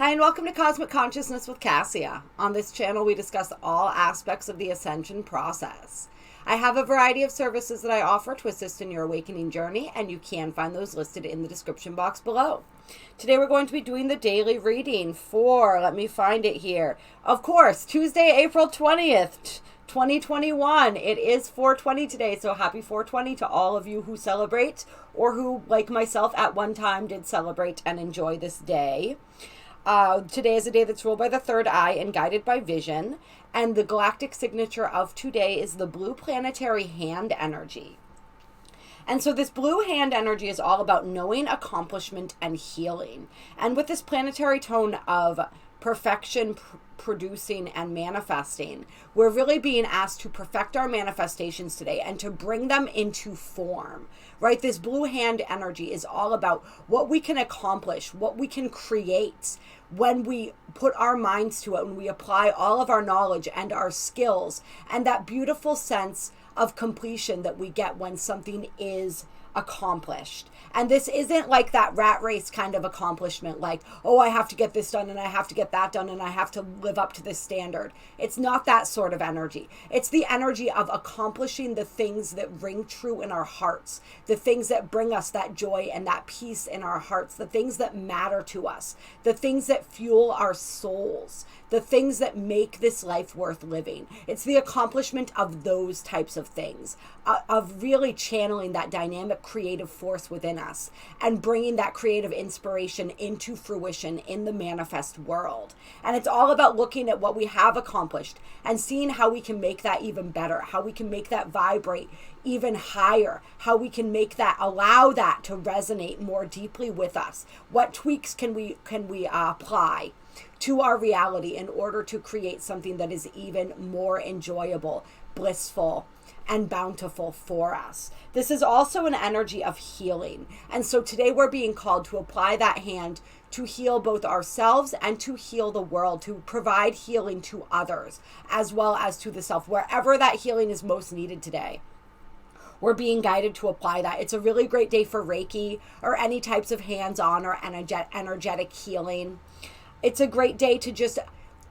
Hi, and welcome to Cosmic Consciousness with Cassia. On this channel, we discuss all aspects of the Ascension process. I have a variety of services that I offer to assist in your awakening journey, and you can find those listed in the description box below. Today, we're going to be doing the daily reading for, let me find it here, of course, Tuesday, April 20th, 2021. It is 420 today, so happy 420 to all of you who celebrate or who, like myself, at one time did celebrate and enjoy this day. Today is a day that's ruled by the third eye and guided by vision. And the galactic signature of today is the blue planetary hand energy. And so this blue hand energy is all about knowing, accomplishment, and healing. And with this planetary tone of perfection, producing, and manifesting, we're really being asked to perfect our manifestations today and to bring them into form, right? This blue hand energy is all about what we can accomplish, what we can create when we put our minds to it, when we apply all of our knowledge and our skills, and that beautiful sense of completion that we get when something is accomplished. And this isn't like that rat race kind of accomplishment, like, oh, I have to get this done and I have to get that done and I have to live up to this standard. It's not that sort of energy. It's the energy of accomplishing the things that ring true in our hearts, the things that bring us that joy and that peace in our hearts, the things that matter to us, the things that fuel our souls, the things that make this life worth living. It's the accomplishment of those types of things, of really channeling that dynamic creative force within us and bringing that creative inspiration into fruition in the manifest world. And it's all about looking at what we have accomplished and seeing how we can make that even better, how we can make that vibrate even higher, how we can make that, allow that to resonate more deeply with us. What tweaks can we apply to our reality in order to create something that is even more enjoyable, blissful, and bountiful for us. This is also an energy of healing. And so today we're being called to apply that hand to heal both ourselves and to heal the world, to provide healing to others, as well as to the self, wherever that healing is most needed today. We're being guided to apply that. It's a really great day for Reiki or any types of hands-on or energetic healing. It's a great day to just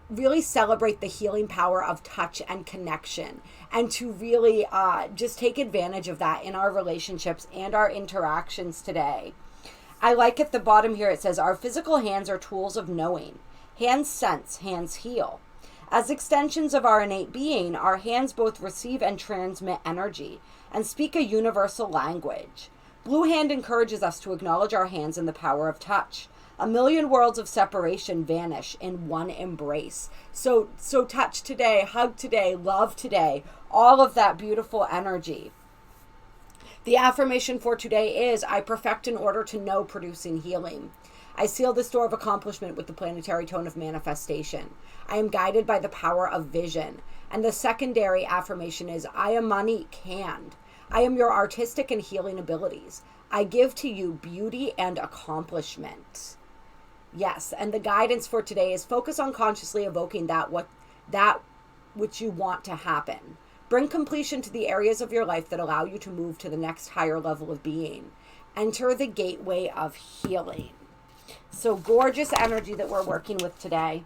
really celebrate the healing power of touch and connection, and to really just take advantage of that in our relationships and our interactions today. I like at the bottom here, it says, our physical hands are tools of knowing. Hands sense, hands heal. As extensions of our innate being, our hands both receive and transmit energy and speak a universal language. Blue hand encourages us to acknowledge our hands and the power of touch. A million worlds of separation vanish in one embrace. So touch today, hug today, love today, all of that beautiful energy. The affirmation for today is, I perfect in order to know, producing healing. I seal this door of accomplishment with the planetary tone of manifestation. I am guided by the power of vision. And the secondary affirmation is, I am Monique Hand. I am your artistic and healing abilities. I give to you beauty and accomplishment. Yes, and the guidance for today is focus on consciously evoking that which you want to happen. Bring completion to the areas of your life that allow you to move to the next higher level of being. Enter the gateway of healing. So gorgeous energy that we're working with today.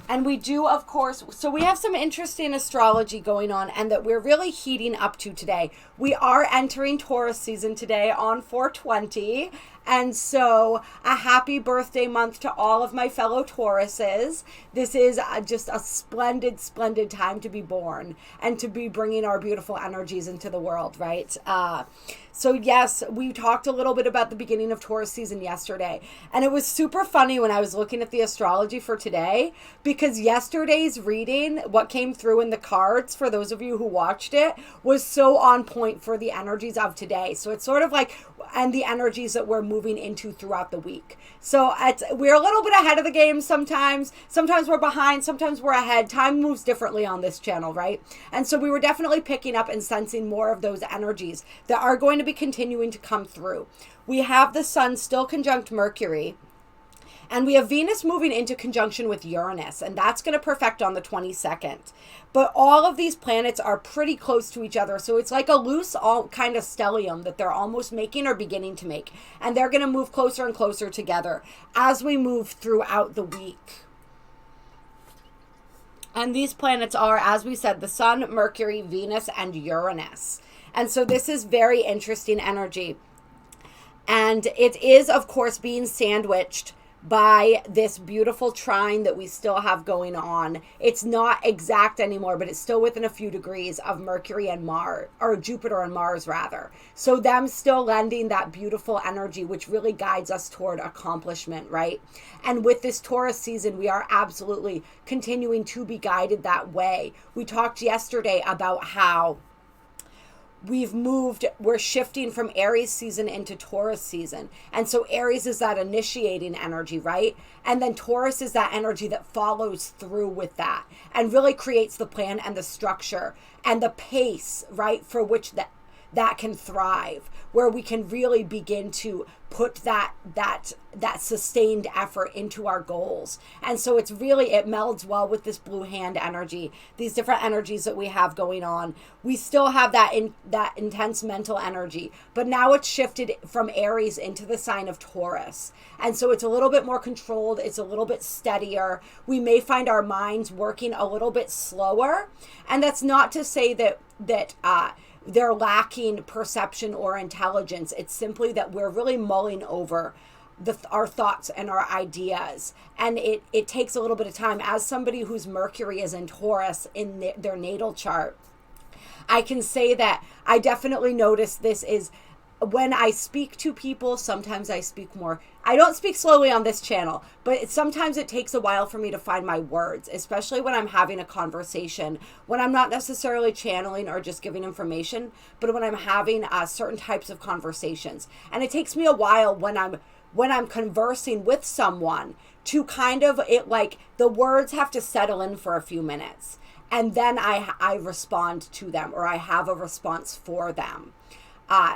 And we do, of course, so we have some interesting astrology going on and that we're really heating up to today. We are entering Taurus season today on 420. And so a happy birthday month to all of my fellow Tauruses. This is just a splendid, splendid time to be born and to be bringing our beautiful energies into the world, right? So yes, we talked a little bit about the beginning of Taurus season yesterday. And it was super funny when I was looking at the astrology for today, because yesterday's reading, what came through in the cards, for those of you who watched it, was so on point for the energies of today. So it's sort of like, and the energies that we're moving into throughout the week. So we're a little bit ahead of the game sometimes. Sometimes we're behind, sometimes we're ahead. Time moves differently on this channel, right? And so we were definitely picking up and sensing more of those energies that are going to be continuing to come through. We have the sun still conjunct Mercury, And we have Venus moving into conjunction with Uranus, and that's going to perfect on the 22nd. But all of these planets are pretty close to each other, so it's like a loose kind of stellium that they're almost making or beginning to make. And they're going to move closer and closer together as we move throughout the week. And these planets are, as we said, the Sun, Mercury, Venus, and Uranus. And so this is very interesting energy. And it is, of course, being sandwiched by this beautiful trine that we still have going on. It's not exact anymore, but it's still within a few degrees of Mercury and Mars, or Jupiter and Mars rather. So them still lending that beautiful energy, which really guides us toward accomplishment, right? And with this Taurus season, we are absolutely continuing to be guided that way. We talked yesterday about how we're shifting from Aries season into Taurus season. And so Aries is that initiating energy, right? And then Taurus is that energy that follows through with that and really creates the plan and the structure and the pace, right? For which that can thrive, where we can really begin to put that sustained effort into our goals. And so it melds well with this blue hand energy, these different energies that we have going on. We still have that intense mental energy, but now it's shifted from Aries into the sign of Taurus. And so it's a little bit more controlled. It's a little bit steadier. We may find our minds working a little bit slower. And that's not to say that they're lacking perception or intelligence. It's simply that we're really mulling over our thoughts and our ideas. And it takes a little bit of time. As somebody whose Mercury is in Taurus in their natal chart, I can say that I definitely notice this is when I speak to people, sometimes I speak more. I don't speak slowly on this channel, but sometimes it takes a while for me to find my words, especially when I'm having a conversation, when I'm not necessarily channeling or just giving information, but when I'm having certain types of conversations. And it takes me a while when I'm conversing with someone to kind of, the words have to settle in for a few minutes. And then I respond to them, or I have a response for them.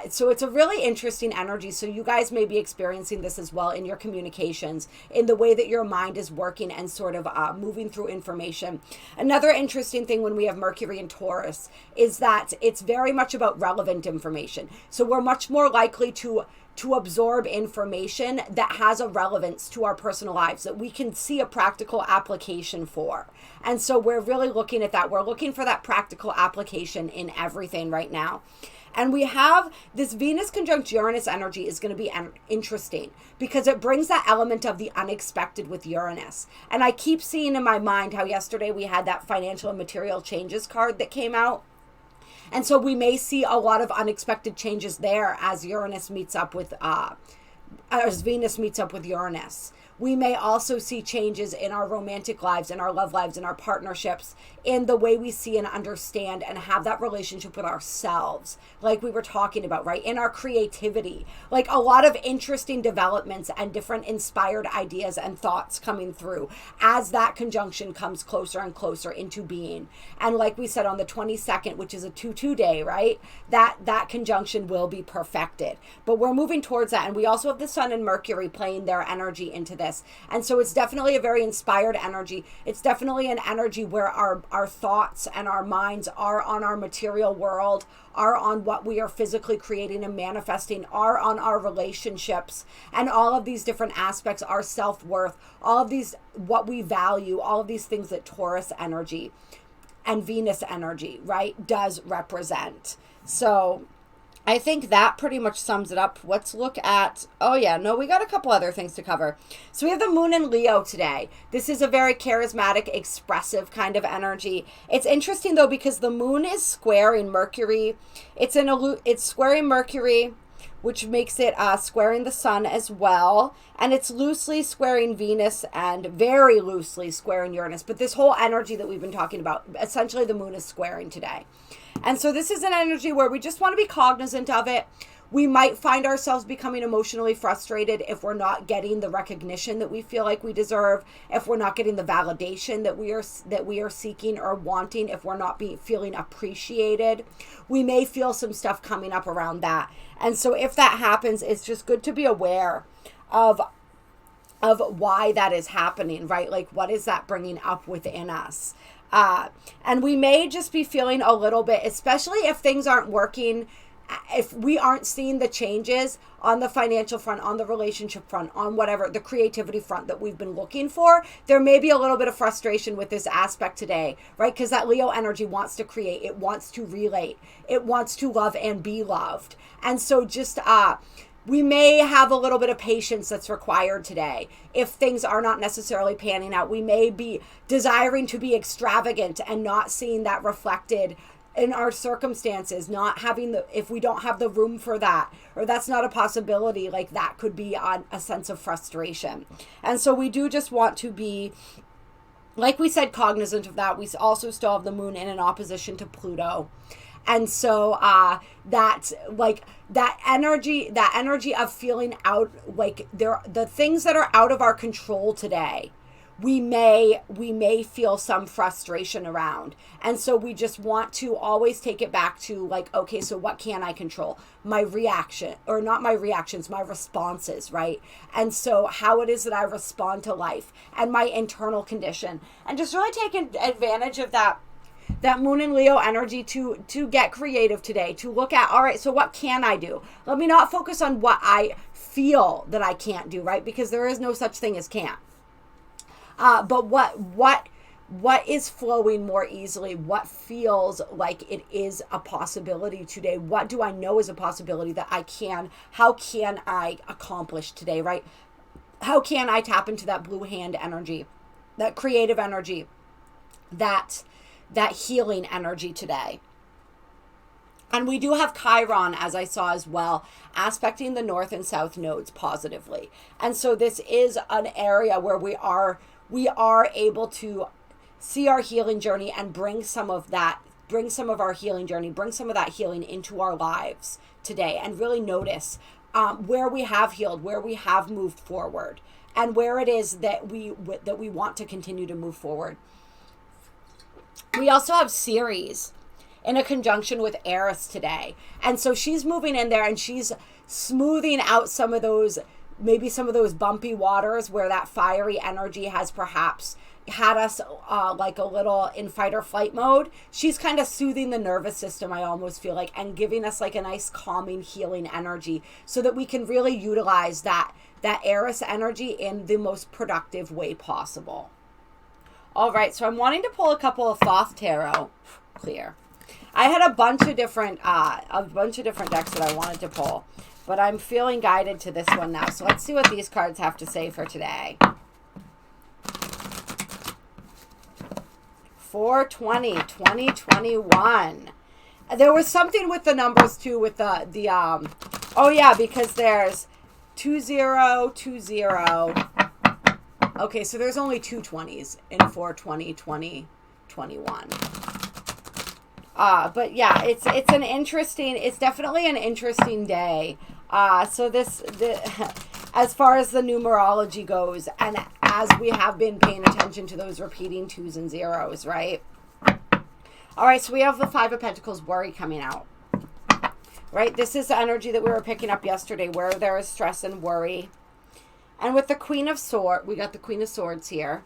So it's a really interesting energy. So you guys may be experiencing this as well in your communications, in the way that your mind is working and sort of moving through information. Another interesting thing when we have Mercury in Taurus is that it's very much about relevant information. So we're much more likely to absorb information that has a relevance to our personal lives, that we can see a practical application for. And so we're really looking at that. We're looking for that practical application in everything right now. And we have this Venus conjunct Uranus energy is going to be interesting because it brings that element of the unexpected with Uranus. And I keep seeing in my mind how yesterday we had that financial and material changes card that came out. And so we may see a lot of unexpected changes there as Venus meets up with Uranus. We may also see changes in our romantic lives, in our love lives, in our partnerships, in the way we see and understand and have that relationship with ourselves, like we were talking about, right? In our creativity, like a lot of interesting developments and different inspired ideas and thoughts coming through as that conjunction comes closer and closer into being. And like we said, on the 22nd, which is a 2-2 day, right? That conjunction will be perfected. But we're moving towards that. And we also have the Sun and Mercury playing their energy into this. And so it's definitely a very inspired energy. It's definitely an energy where our thoughts and our minds are on our material world, are on what we are physically creating and manifesting, are on our relationships, and all of these different aspects, our self-worth, all of these, what we value, all of these things that Taurus energy and Venus energy, right, does represent. So I think that pretty much sums it up. Let's look at, we got a couple other things to cover. So we have the moon in Leo today. This is a very charismatic, expressive kind of energy. It's interesting though, because the moon is squaring Mercury. It's squaring Mercury, which makes it squaring the sun as well. And it's loosely squaring Venus and very loosely squaring Uranus. But this whole energy that we've been talking about, essentially the moon is squaring today. And so this is an energy where we just want to be cognizant of it. We might find ourselves becoming emotionally frustrated if we're not getting the recognition that we feel like we deserve, if we're not getting the validation that we are seeking or wanting, if we're not feeling appreciated. We may feel some stuff coming up around that. And so if that happens, it's just good to be aware of why that is happening, right? Like, what is that bringing up within us? And we may just be feeling a little bit, especially if things aren't working, if we aren't seeing the changes on the financial front, on the relationship front, on whatever, the creativity front that we've been looking for, there may be a little bit of frustration with this aspect today, right? Because that Leo energy wants to create, it wants to relate, it wants to love and be loved. And so just, we may have a little bit of patience that's required today. If things are not necessarily panning out, we may be desiring to be extravagant and not seeing that reflected in our circumstances, not having if we don't have the room for that, or that's not a possibility, like that could be on a sense of frustration. And so we do just want to be, like we said, cognizant of that. We also still have the moon in an opposition to Pluto. And so that energy of feeling out, like the things that are out of our control today, we may feel some frustration around. And so we just want to always take it back to, like, okay, so what can I control? My reaction, or not my reactions, my responses, right? And so how it is that I respond to life and my internal condition, and just really taking advantage of that moon and Leo energy to get creative today, to look at, all right, so what can I do? Let me not focus on what I feel that I can't do, right? Because there is no such thing as can't. But what is flowing more easily? What feels like it is a possibility today? What do I know is a possibility that how can I accomplish today, right? How can I tap into that blue hand energy, that creative energy, that healing energy today? And we do have Chiron, as I saw as well, aspecting the north and south nodes positively. And so this is an area where we are able to see our healing journey and bring some of that healing into our lives today, and really notice where we have healed, where we have moved forward, and where it is that we want to continue to move forward. We also have Ceres in a conjunction with Eris today. And so she's moving in there and she's smoothing out some of those bumpy waters where that fiery energy has perhaps had us like a little in fight or flight mode. She's kind of soothing the nervous system, I almost feel like, and giving us like a nice calming, healing energy so that we can really utilize that Eris energy in the most productive way possible. All right, so I'm wanting to pull a couple of Thoth Tarot clear. I had a bunch of different decks that I wanted to pull, but I'm feeling guided to this one now. So let's see what these cards have to say for today. 4/20/2021. There was something with the numbers too, with the oh yeah, because there's 2020. Okay, so there's only 2 20s in 4/20/2021. But yeah, it's definitely an interesting day. So as far as the numerology goes, and as we have been paying attention to those repeating 2s and 0s, right? All right, so we have the 5 of Pentacles, worry, coming out, right? This is the energy that we were picking up yesterday, where there is stress and worry. And with the Queen of Swords, we got the Queen of Swords here.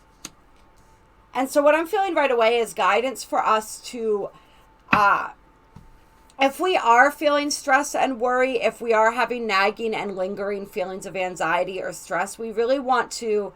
And so what I'm feeling right away is guidance for us to, if we are feeling stress and worry, if we are having nagging and lingering feelings of anxiety or stress, we really want to,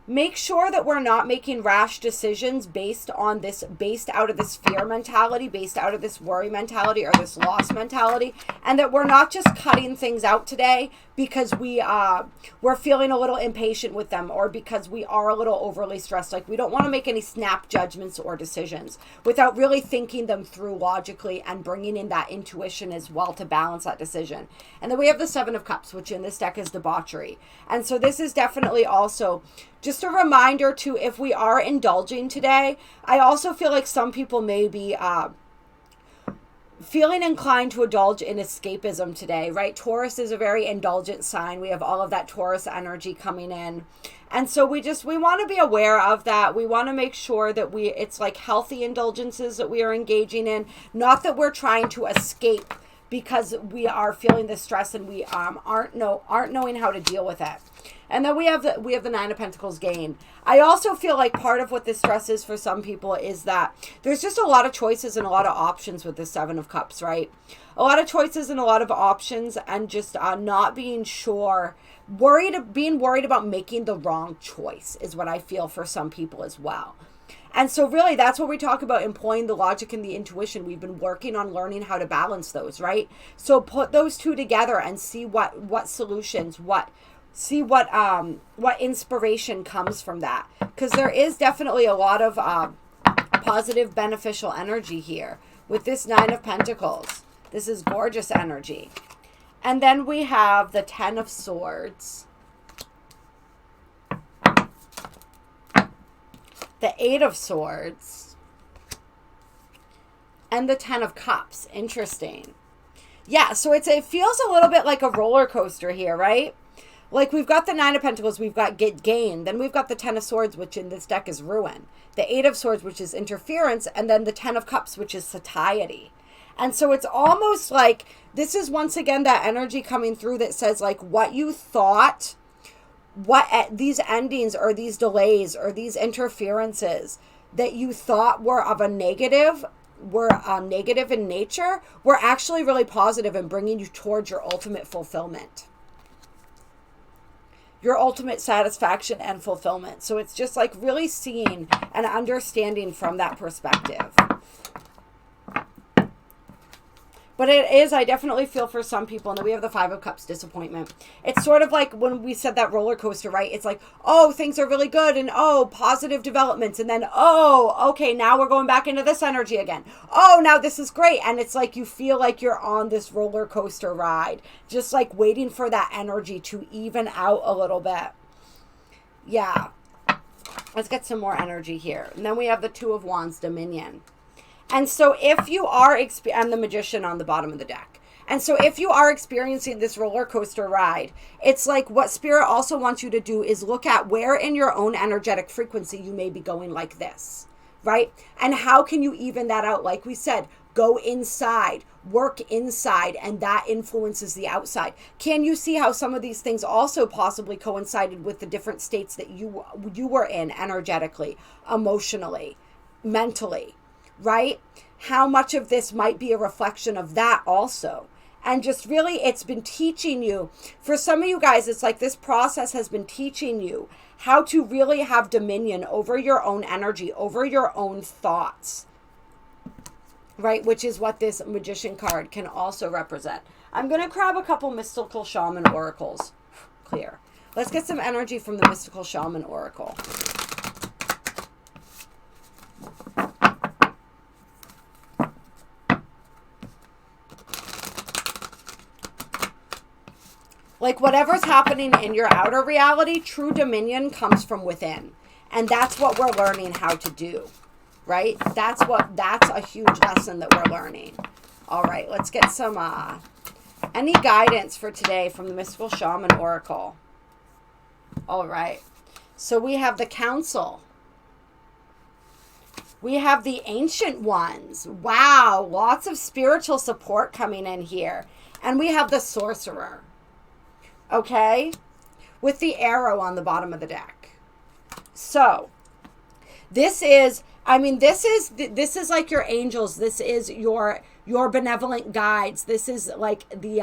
make sure that we're not making rash decisions based out of this fear mentality, based out of this worry mentality or this loss mentality, and that we're not just cutting things out today because we're feeling a little impatient with them, or because we are a little overly stressed. Like, we don't want to make any snap judgments or decisions without really thinking them through logically and bringing in that intuition as well to balance that decision. And then we have the 7 of Cups, which in this deck is debauchery. And so this is definitely also just a reminder to, if we are indulging today, I also feel like some people may be feeling inclined to indulge in escapism today, right? Taurus is a very indulgent sign. We have all of that Taurus energy coming in. And so we want to be aware of that. We want to make sure that it's like healthy indulgences that we are engaging in, not that we're trying to escape because we are feeling the stress and we aren't knowing how to deal with it. And then we have the Nine of Pentacles gain. I also feel like part of what this stress is for some people is that there's just a lot of choices and a lot of options with the Seven of Cups, right? A lot of choices and a lot of options, and just not being sure, being worried about making the wrong choice is what I feel for some people as well. And so really that's what we talk about, employing the logic and the intuition. We've been working on learning how to balance those, right? So put those two together and see what solutions, what inspiration comes from that. Because there is definitely a lot of positive, beneficial energy here with this Nine of Pentacles. This is gorgeous energy. And then we have the Ten of Swords, the Eight of Swords, and the Ten of Cups. Interesting. Yeah, so it feels a little bit like a roller coaster here, right? Like we've got the Nine of Pentacles, we've got gain, then we've got the Ten of Swords, which in this deck is ruin, the Eight of Swords, which is interference, and then the Ten of Cups, which is satiety. And so it's almost like this is once again that energy coming through that says like what you thought, these endings or these delays or these interferences that you thought were of a negative, were negative in nature, were actually really positive and bringing you towards your ultimate fulfillment, your ultimate satisfaction and fulfillment. So it's just like really seeing and understanding from that perspective. But it is, I definitely feel for some people, and then we have the Five of Cups, disappointment. It's sort of like when we said that roller coaster, right? It's like, oh, things are really good, and oh, positive developments, and then, oh, okay, now we're going back into this energy again. Oh, now this is great. And it's like you feel like you're on this roller coaster ride, just like waiting for that energy to even out a little bit. Yeah. Let's get some more energy here. And then we have the Two of Wands, dominion. And so if you are, and the Magician on the bottom of the deck. And so if you are experiencing this roller coaster ride, it's like what Spirit also wants you to do is look at where in your own energetic frequency you may be going like this, right? And how can you even that out? Like we said, go inside, work inside, and that influences the outside. Can you see how some of these things also possibly coincided with the different states that you were in energetically, emotionally, mentally? Right? How much of this might be a reflection of that also. And just really, it's been teaching you, for some of you guys, it's like this process has been teaching you how to really have dominion over your own energy, over your own thoughts, right? Which is what this Magician card can also represent. I'm going to grab a couple Mystical Shaman oracles. Clear. Let's get some energy from the Mystical Shaman oracle. Like whatever's happening in your outer reality, true dominion comes from within. And that's what we're learning how to do, right? That's a huge lesson that we're learning. All right, let's get some, any guidance for today from the Mystical Shaman oracle. All right, so we have the Council. We have the Ancient Ones. Wow, lots of spiritual support coming in here. And we have the Sorcerer. Okay, with the arrow on the bottom of the deck. So this is, I mean, this is like your angels. This is your benevolent guides. This is like the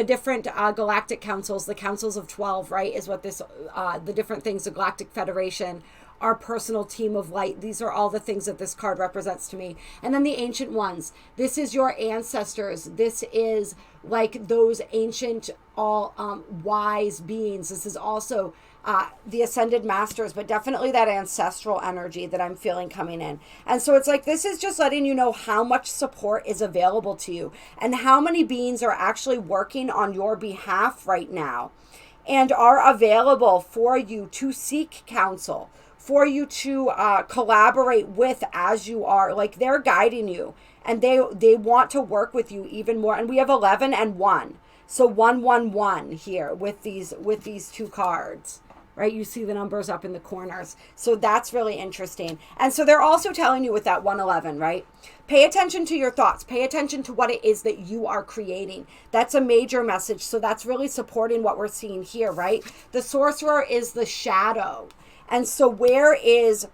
different galactic councils, the councils of 12, right, is what this the different things, the Galactic Federation, our personal team of light. These are all the things that this card represents to me. And then the Ancient Ones. This is your ancestors. This is like those ancient, all wise beings. This is also the Ascended Masters, but definitely that ancestral energy that I'm feeling coming in. And so it's like, this is just letting you know how much support is available to you and how many beings are actually working on your behalf right now and are available for you to seek counsel, for you to collaborate with as you are. Like they're guiding you and they want to work with you even more. And we have 11 and 1. So 111 here with these two cards, right? You see the numbers up in the corners. So that's really interesting. And so they're also telling you with that 111, right? Pay attention to your thoughts. Pay attention to what it is that you are creating. That's a major message. So that's really supporting what we're seeing here, right? The sorcerer is the shadow. And so where is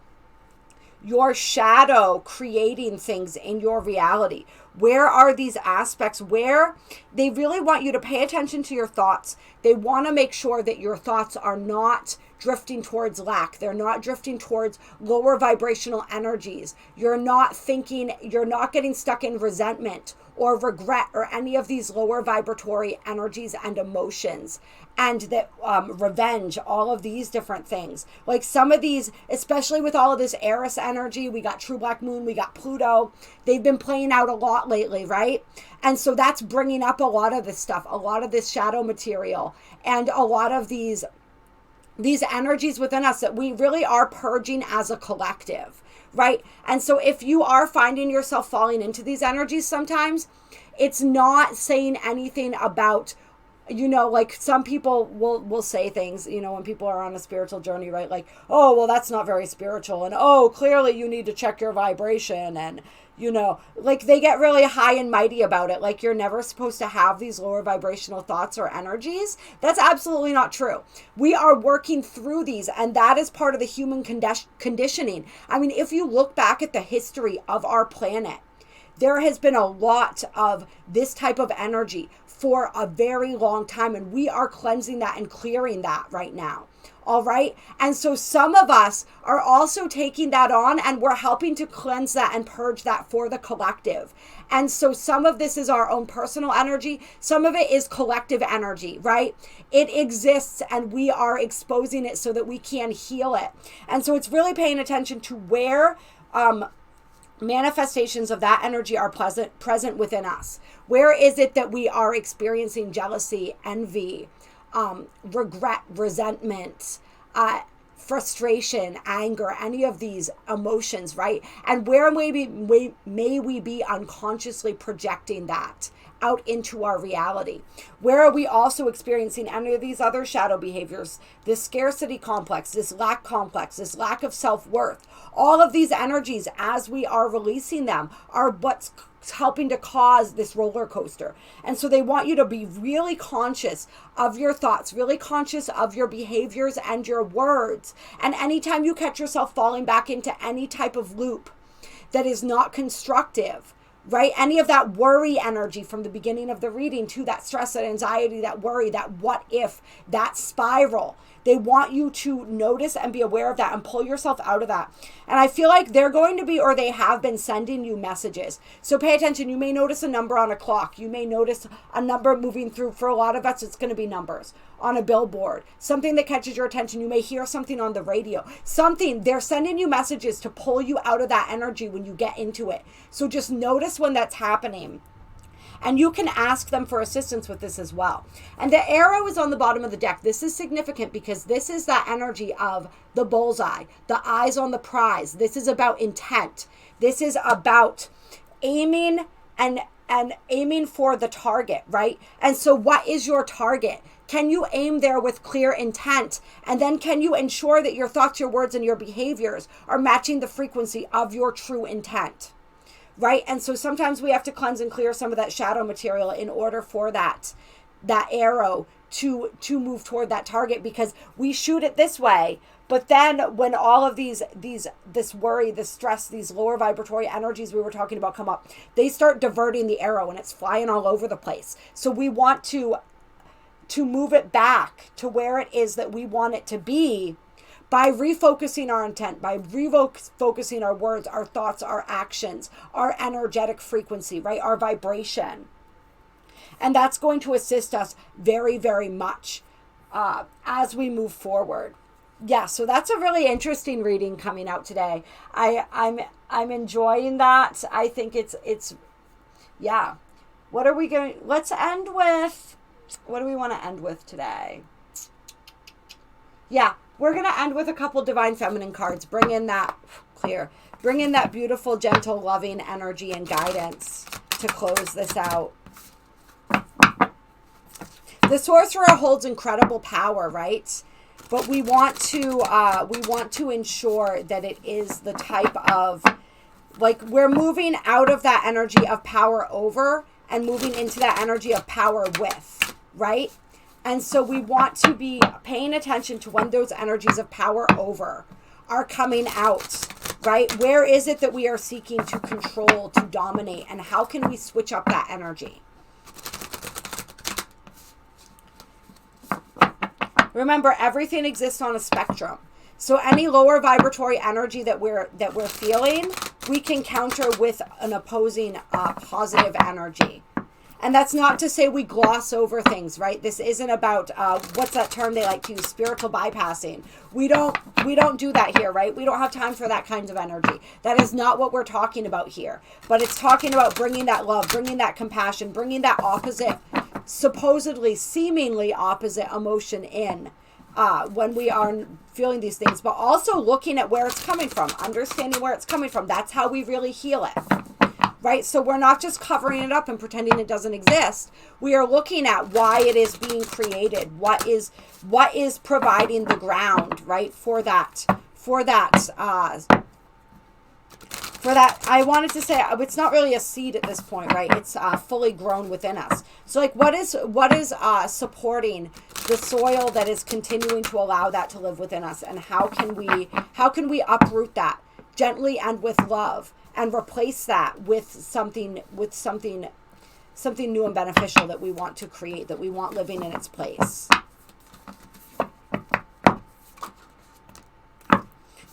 your shadow creating things in your reality? Where are these aspects where they really want you to pay attention to your thoughts? They want to make sure that your thoughts are not drifting towards lack. They're not drifting towards lower vibrational energies. You're not thinking, you're not getting stuck in resentment or regret or any of these lower vibratory energies and emotions, and that revenge, all of these different things. Like some of these, especially with all of this Eris energy, we got True Black Moon, we got Pluto, they've been playing out a lot lately, right? And so that's bringing up a lot of this stuff, a lot of this shadow material, and a lot of these energies within us that we really are purging as a collective, right? And so if you are finding yourself falling into these energies sometimes, it's not saying anything about, you know, like some people will say things, you know, when people are on a spiritual journey, right? Like, oh, well, that's not very spiritual. And, oh, clearly you need to check your vibration. And, you know, like they get really high and mighty about it. Like you're never supposed to have these lower vibrational thoughts or energies. That's absolutely not true. We are working through these, and that is part of the human conditioning. I mean, if you look back at the history of our planet, there has been a lot of this type of energy for a very long time, and we are cleansing that and clearing that right now. All right. And so some of us are also taking that on, and we're helping to cleanse that and purge that for the collective. And so some of this is our own personal energy. Some of it is collective energy, right? It exists and we are exposing it so that we can heal it. And so it's really paying attention to where manifestations of that energy are present within us. Where is it that we are experiencing jealousy, envy, regret, resentment, frustration, anger, any of these emotions, right? And where may we be unconsciously projecting that out into our reality? Where are we also experiencing any of these other shadow behaviors, this scarcity complex, this lack complex, this lack of self-worth? All of these energies, as we are releasing them, are what's helping to cause this roller coaster. And so they want you to be really conscious of your thoughts, really conscious of your behaviors and your words. And anytime you catch yourself falling back into any type of loop that is not constructive, right? Any of that worry energy from the beginning of the reading to that stress, that anxiety, that worry, that what if, that spiral. They want you to notice and be aware of that and pull yourself out of that. And I feel like they're going to be, or they have been sending you messages. So pay attention. You may notice a number on a clock. You may notice a number moving through. For a lot of us, it's going to be numbers on a billboard, something that catches your attention. You may hear something on the radio, something. They're sending you messages to pull you out of that energy when you get into it. So just notice when that's happening. And you can ask them for assistance with this as well. And the arrow is on the bottom of the deck. This is significant because this is that energy of the bullseye, the eyes on the prize. This is about intent. This is about aiming and aiming for the target, right? And so what is your target? Can you aim there with clear intent? And then can you ensure that your thoughts, your words, and your behaviors are matching the frequency of your true intent? Right? And so sometimes we have to cleanse and clear some of that shadow material in order for that arrow to move toward that target, because we shoot it this way. But then when all of this worry, this stress, these lower vibratory energies we were talking about come up, they start diverting the arrow and it's flying all over the place. So we want to move it back to where it is that we want it to be, by refocusing our intent, by refocusing our words, our thoughts, our actions, our energetic frequency, right? Our vibration. And that's going to assist us very, very much as we move forward. Yeah, so that's a really interesting reading coming out today. I'm enjoying that. I think it's yeah. What are we going? Let's end with. What do we want to end with today? Yeah. We're going to end with a couple Divine Feminine cards. Bring in that beautiful, gentle, loving energy and guidance to close this out. The Sorcerer holds incredible power, right? But we want to ensure that it is the type of, like, we're moving out of that energy of power over and moving into that energy of power with, right? And so we want to be paying attention to when those energies of power over are coming out, right? Where is it that we are seeking to control, to dominate, and how can we switch up that energy? Remember, everything exists on a spectrum. So any lower vibratory energy that we're feeling, we can counter with an opposing positive energy. And that's not to say we gloss over things, right? This isn't about what's that term they like to use, spiritual bypassing. We don't do that here, right? We don't have time for that kind of energy. That is not what we're talking about here. But it's talking about bringing that love, bringing that compassion, bringing that opposite, supposedly, seemingly opposite emotion in when we are feeling these things, but also looking at where it's coming from, understanding where it's coming from. That's how we really heal it. Right? So we're not just covering it up and pretending it doesn't exist. We are looking at why it is being created. What is providing the ground, right? For that, I wanted to say, it's not really a seed at this point, right? It's fully grown within us. So like, what is supporting the soil that is continuing to allow that to live within us? And how can we uproot that gently and with love? And replace that with something new and beneficial that we want to create, that we want living in its place.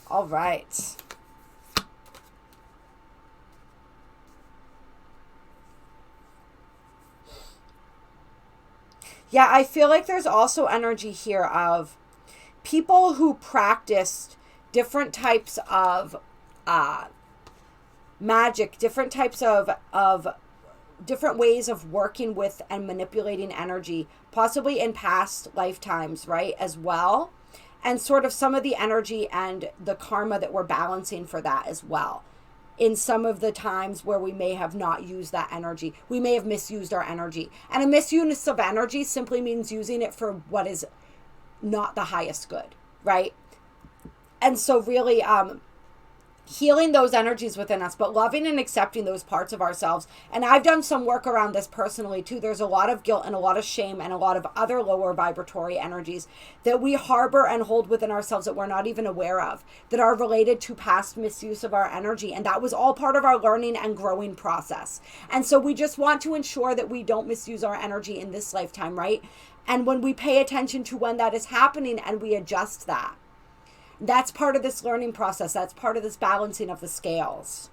All right. Yeah, I feel like there's also energy here of people who practiced different types of magic, different types of different ways of working with and manipulating energy, possibly in past lifetimes, right, as well. And sort of some of the energy and the karma that we're balancing for that as well. In some of the times where we may have not used that energy, we may have misused our energy. And a misuse of energy simply means using it for what is not the highest good, right? And so really, healing those energies within us, but loving and accepting those parts of ourselves. And I've done some work around this personally too. There's a lot of guilt and a lot of shame and a lot of other lower vibratory energies that we harbor and hold within ourselves that we're not even aware of, that are related to past misuse of our energy. And that was all part of our learning and growing process. And so we just want to ensure that we don't misuse our energy in this lifetime, right? And when we pay attention to when that is happening and we adjust that, that's part of this learning process. That's part of this balancing of the scales.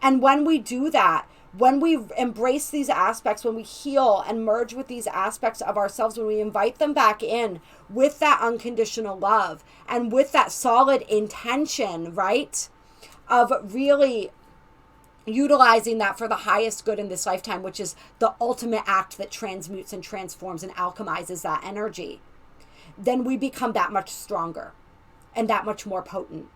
And when we do that, when we embrace these aspects, when we heal and merge with these aspects of ourselves, when we invite them back in with that unconditional love and with that solid intention, right, of really utilizing that for the highest good in this lifetime, which is the ultimate act that transmutes and transforms and alchemizes that energy, then we become that much stronger and that much more potent.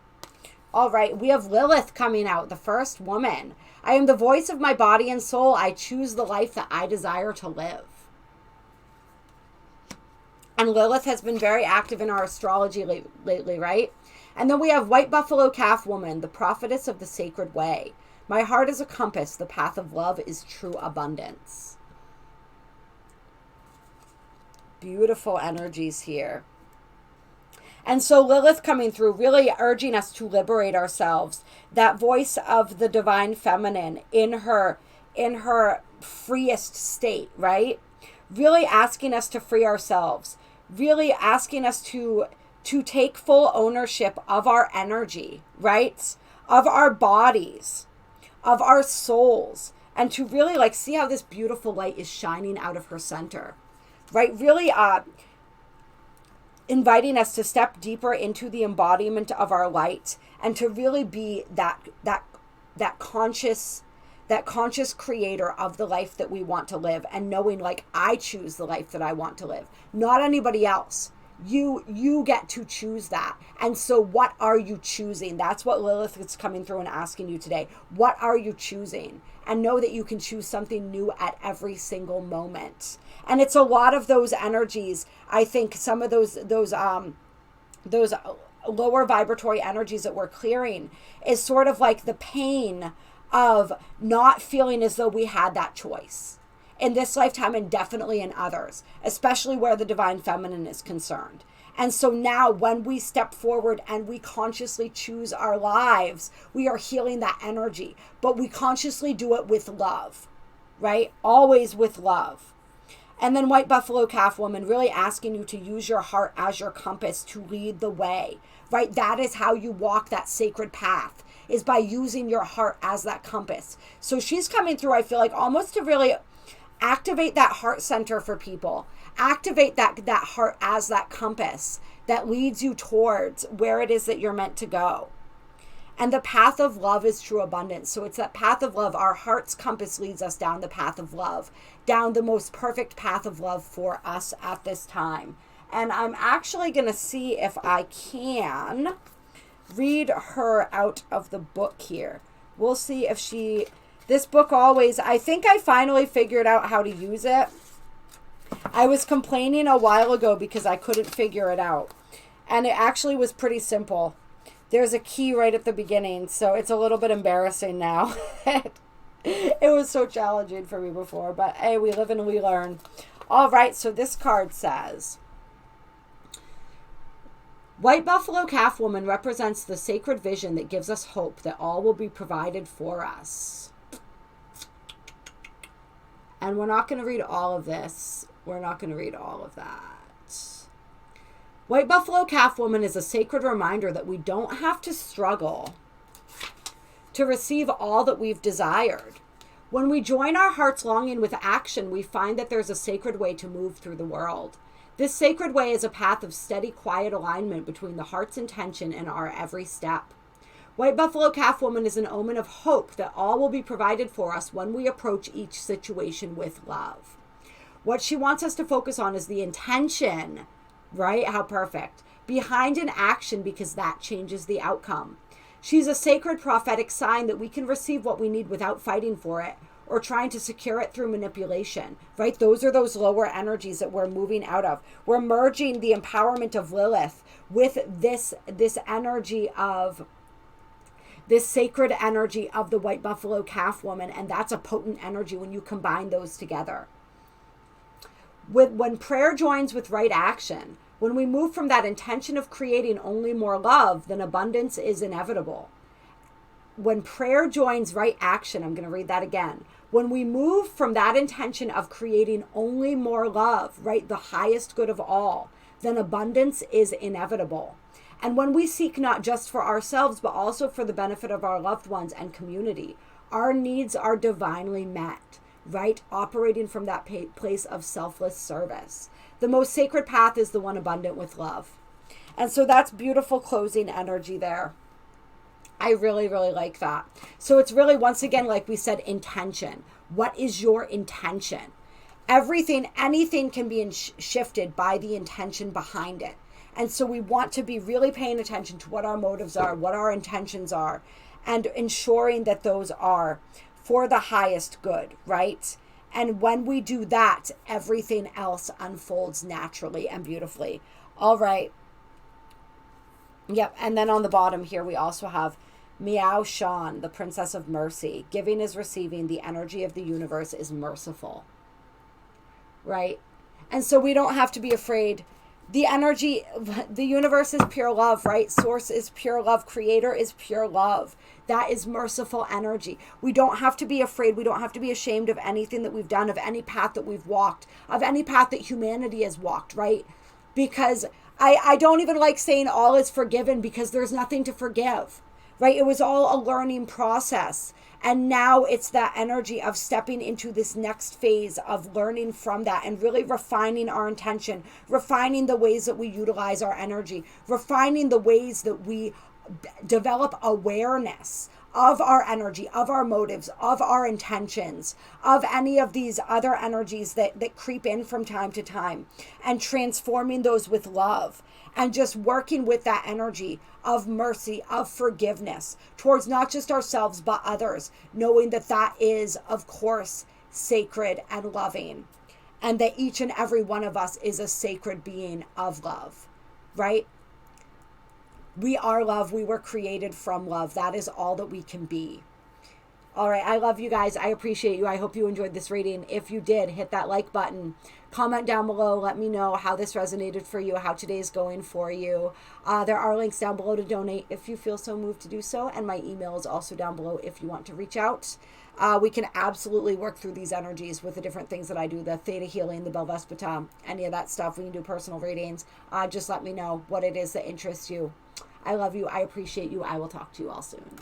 All right, we have Lilith coming out, the first woman. I am the voice of my body and soul. I choose the life that I desire to live. And Lilith has been very active in our astrology lately, right? And then we have White Buffalo Calf Woman, the prophetess of the sacred way. My heart is a compass. The path of love is true abundance. Beautiful energies here. And so Lilith coming through, really urging us to liberate ourselves. That voice of the divine feminine in her freest state, right? Really asking us to free ourselves. Really asking us to take full ownership of our energy, right? Of our bodies, of our souls. And to really like see how this beautiful light is shining out of her center. Right, really inviting us to step deeper into the embodiment of our light and to really be that conscious creator of the life that we want to live, and knowing like I choose the life that I want to live, not anybody else. You get to choose that. And so what are you choosing? That's what Lilith is coming through and asking you today. What are you choosing? And know that you can choose something new at every single moment. And it's a lot of those energies. I think some of those lower vibratory energies that we're clearing is sort of like the pain of not feeling as though we had that choice in this lifetime, and definitely in others, especially where the divine feminine is concerned. And so now when we step forward and we consciously choose our lives, we are healing that energy, but we consciously do it with love, right? Always with love. And then White Buffalo Calf Woman, really asking you to use your heart as your compass to lead the way, right? That is how you walk that sacred path, is by using your heart as that compass. So she's coming through, I feel like, almost to really activate that heart center for people. Activate that heart as that compass that leads you towards where it is that you're meant to go. And the path of love is true abundance. So it's that path of love. Our heart's compass leads us down the path of love, down the most perfect path of love for us at this time. And I'm actually going to see if I can read her out of the book here. We'll see if she... This book always... I think I finally figured out how to use it. I was complaining a while ago because I couldn't figure it out. And it actually was pretty simple. There's a key right at the beginning, so it's a little bit embarrassing now. It was so challenging for me before, but hey, we live and we learn. All right, so this card says, White Buffalo Calf Woman represents the sacred vision that gives us hope that all will be provided for us. And we're not going to read all of this. We're not going to read all of that. White Buffalo Calf Woman is a sacred reminder that we don't have to struggle to receive all that we've desired. When we join our heart's longing with action, we find that there's a sacred way to move through the world. This sacred way is a path of steady, quiet alignment between the heart's intention and our every step. White Buffalo Calf Woman is an omen of hope that all will be provided for us when we approach each situation with love. What she wants us to focus on is the intention, right? How perfect. Behind an action, because that changes the outcome. She's a sacred prophetic sign that we can receive what we need without fighting for it or trying to secure it through manipulation, right? Those are those lower energies that we're moving out of. We're merging the empowerment of Lilith with this energy of... this sacred energy of the White Buffalo Calf Woman, and that's a potent energy when you combine those together. When prayer joins with right action, when we move from that intention of creating only more love, then abundance is inevitable. When prayer joins right action, I'm going to read that again. When we move from that intention of creating only more love, right, the highest good of all, then abundance is inevitable. And when we seek not just for ourselves, but also for the benefit of our loved ones and community, our needs are divinely met, right? Operating from that place of selfless service. The most sacred path is the one abundant with love. And so that's beautiful closing energy there. I really, really like that. So it's really, once again, like we said, intention. What is your intention? Anything can be shifted by the intention behind it. And so we want to be really paying attention to what our motives are, what our intentions are, and ensuring that those are for the highest good, right? And when we do that, everything else unfolds naturally and beautifully. All right. Yep. And then on the bottom here, we also have Meow Shan, the Princess of Mercy. Giving is receiving. The energy of the universe is merciful, right? And so we don't have to be afraid. The energy, the universe is pure love, right? Source is pure love. Creator is pure love. That is merciful energy. We don't have to be afraid. We don't have to be ashamed of anything that we've done, of any path that we've walked, of any path that humanity has walked, right? Because I don't even like saying all is forgiven, because there's nothing to forgive, right? It was all a learning process. And now it's that energy of stepping into this next phase of learning from that and really refining our intention, refining the ways that we utilize our energy, refining the ways that we develop awareness of our energy, of our motives, of our intentions, of any of these other energies that creep in from time to time, and transforming those with love, and just working with that energy of mercy, of forgiveness towards not just ourselves, but others, knowing that that is, of course, sacred and loving. and that each and every one of us is a sacred being of love, right? We are love. We were created from love. That is all that we can be. All right, I love you guys. I appreciate you. I hope you enjoyed this reading. If you did, hit that like button. Comment down below. Let me know how this resonated for you, how today's going for you. There are links down below to donate if you feel so moved to do so. And my email is also down below if you want to reach out. We can absolutely work through these energies with the different things that I do, the Theta healing, the Belvaspata, any of that stuff. We can do personal readings. Just let me know what it is that interests you. I love you. I appreciate you. I will talk to you all soon.